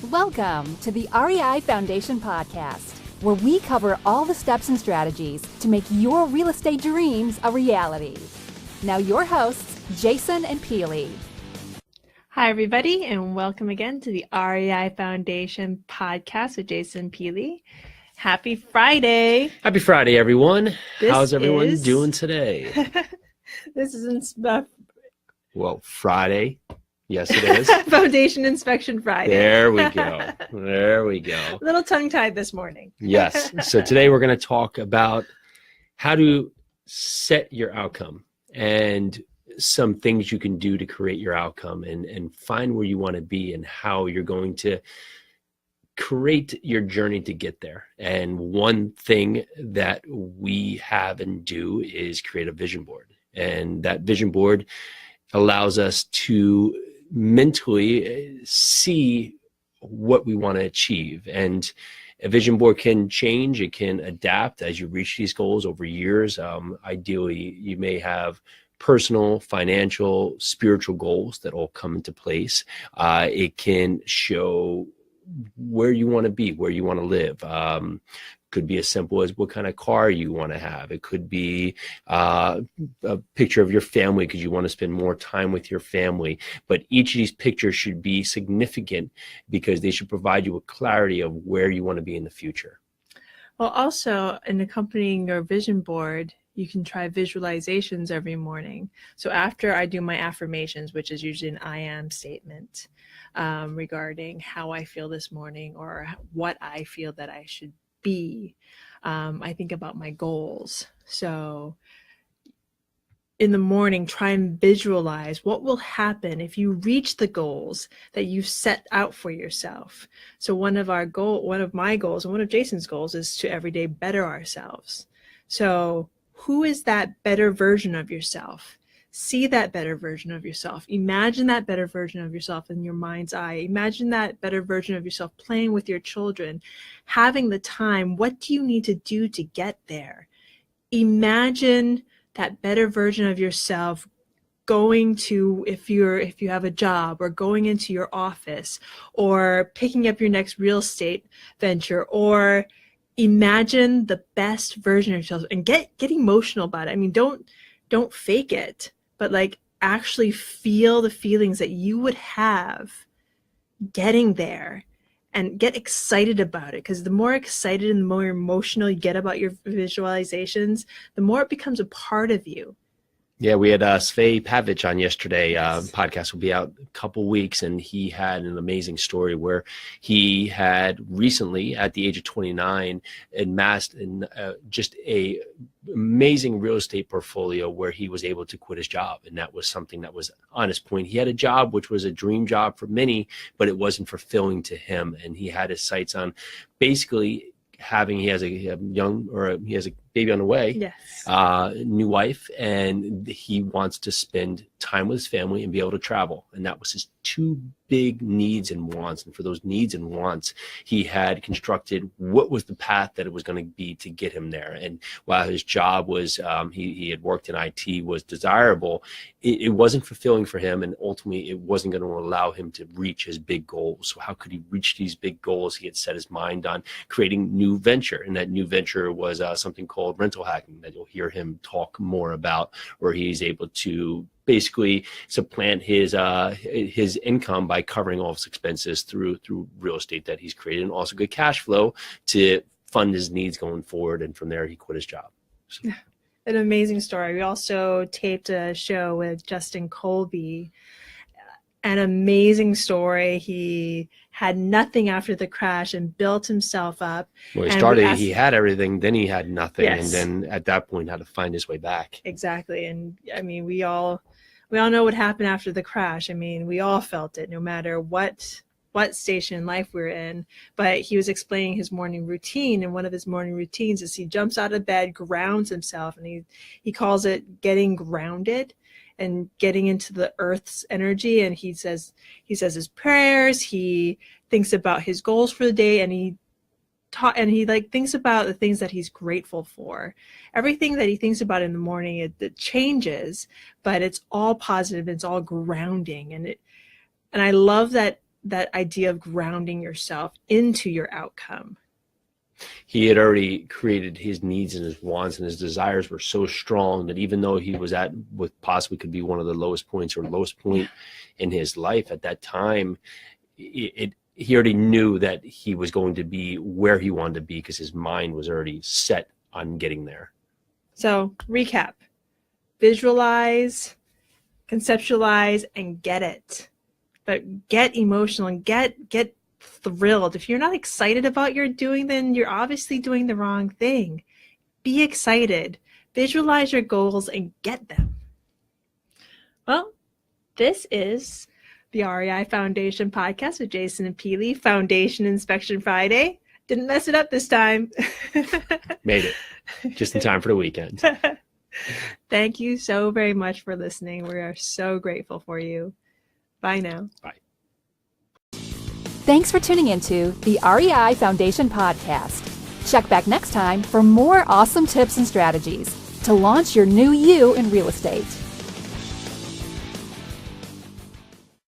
Welcome to the REI Foundation podcast, where we cover all the steps and strategies to make your real estate dreams a reality. Now your hosts, Jason and Peely. Hi, everybody, and welcome again to the REI Foundation podcast with Jason and Peely. Happy Friday. Happy Friday, everyone. How's everyone doing today? This is Well, Friday. Yes, it is. Foundation Inspection Friday. There we go. There we go. A little tongue-tied this morning. Yes. So today we're going to talk about how to set your outcome and some things you can do to create your outcome and find where you want to be and how you're going to create your journey to get there. And one thing that we have and do is create a vision board. And that vision board allows us to mentally see what we want to achieve. And a vision board can change, it can adapt as you reach these goals over years. Ideally, you may have personal, financial, spiritual goals that all come into place. It can show where you want to be, where you want to live. Could be as simple as what kind of car you want to have. It could be a picture of your family because you want to spend more time with your family. But each of these pictures should be significant because they should provide you with clarity of where you want to be in the future. Well, also, in accompanying your vision board, you can try visualizations every morning. So after I do my affirmations, which is usually an I am statement regarding how I feel this morning or what I feel that I should be, I think about my goals. So in the morning, try and visualize what will happen if you reach the goals that you set out for yourself. So one of my goals and one of Jason's goals is to every day better ourselves. So who is that better version of yourself? See that better version of yourself. Imagine that better version of yourself in your mind's eye. Imagine that better version of yourself playing with your children, having the time. What do you need to do to get there? Imagine that better version of yourself going to, if you have a job, or going into your office, or picking up your next real estate venture, or imagine the best version of yourself and get emotional about it. I mean, don't fake it, but like actually feel the feelings that you would have getting there and get excited about it. Because the more excited and the more emotional you get about your visualizations, the more it becomes a part of you. Yeah, we had Svay Pavich on yesterday. Podcast will be out a couple weeks, and he had an amazing story where he had recently, at the age of 29, amassed just a amazing real estate portfolio where he was able to quit his job. And that was something that was on his point. He had a job which was a dream job for many, but it wasn't fulfilling to him. And he had his sights on basically he has a baby on the way, yes, new wife, and he wants to spend time with his family and be able to travel. And that was his two big needs and wants. And for those needs and wants, he had constructed what was the path that it was going to be to get him there. And while his job was, he had worked in IT, was desirable, it wasn't fulfilling for him. And ultimately, it wasn't going to allow him to reach his big goals. So how could he reach these big goals? He had set his mind on creating new venture. And that new venture was something called rental hacking that you'll hear him talk more about, where he's able to basically supplant his income by covering all his expenses through real estate that he's created, and also good cash flow to fund his needs going forward. And from there, he quit his job. So. An amazing story. We also taped a show with Justin Colby. An amazing story. He had nothing after the crash and built himself up. Well, he had everything, then he had nothing. Yes. And then at that point had to find his way back. Exactly. And I mean, we all know what happened after the crash. I mean, we all felt it, no matter what station in life we're in. But he was explaining his morning routine, and one of his morning routines is he jumps out of bed, grounds himself, and he calls it getting grounded and getting into the earth's energy. And he says his prayers, he thinks about his goals for the day, and he thinks about the things that he's grateful for. Everything that he thinks about in the morning, it changes, but it's all positive, it's all grounding. And I love that that idea of grounding yourself into your outcome. He had already created his needs and his wants, and his desires were so strong that even though he was at what possibly could be one of the lowest points or lowest point in his life at that time, he already knew that he was going to be where he wanted to be because his mind was already set on getting there. So recap: visualize, conceptualize, and get it. But get emotional and get thrilled. If you're not excited about what you're doing, then you're obviously doing the wrong thing. Be excited. Visualize your goals and get them. Well, this is the REI Foundation podcast with Jason and Peely. Foundation Inspection Friday. Didn't mess it up this time. Made it. Just in time for the weekend. Thank you so very much for listening. We are so grateful for you. Bye now. Bye. Thanks for tuning into the REI Foundation podcast. Check back next time for more awesome tips and strategies to launch your new you in real estate.